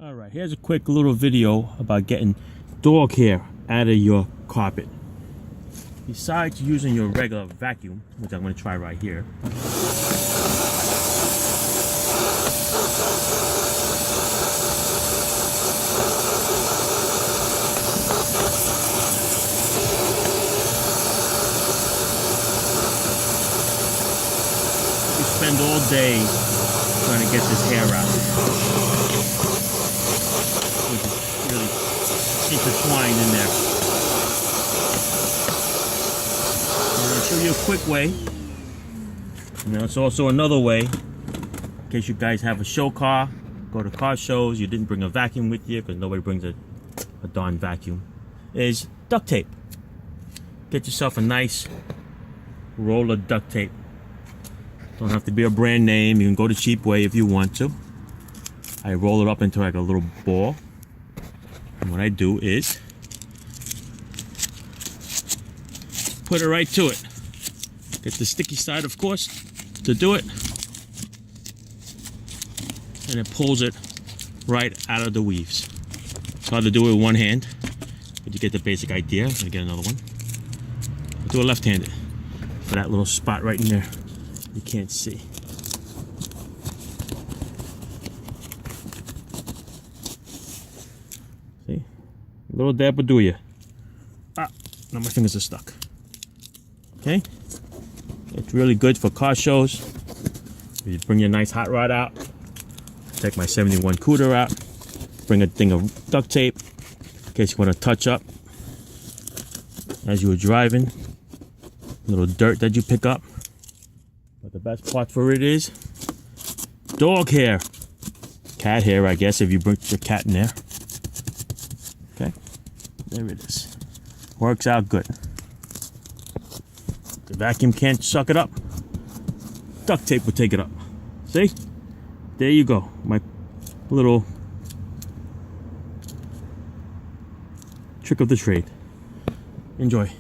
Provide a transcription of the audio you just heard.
Alright, here's a quick little video about getting dog hair out of your carpet. Besides using your regular vacuum, which I'm going to try right here, you spend all day trying to get this hair out. Really intertwined in there. I'm going to show you a quick way. Now it's also another way, in case you guys have a show car, go to car shows, you didn't bring a vacuum with you because nobody brings a darn vacuum, is duct tape. Get yourself a nice roll of duct tape. Don't have to be a brand name, you can go the cheap way if you want to. I roll it up into like a little ball. And what I do is put it right to it. Get the sticky side, of course, to do it. And it pulls it right out of the weaves. It's hard to do it with one hand, but you get the basic idea. I'm gonna get another one. I'll do it left-handed for that little spot right in there. You can't see. See? A little dab will do you. Ah, now my fingers are stuck. Okay? It's really good for car shows. You bring your nice hot rod out. Take my 71 cooter out. Bring a thing of duct tape in case you want to touch up as you were driving. Little dirt that you pick up. But the best part for it is dog hair. Cat hair, I guess, if you bring your cat in there. Okay, there it is. Works out good. The vacuum can't suck it up. Duct tape will take it up. See? There you go. My little trick of the trade. Enjoy.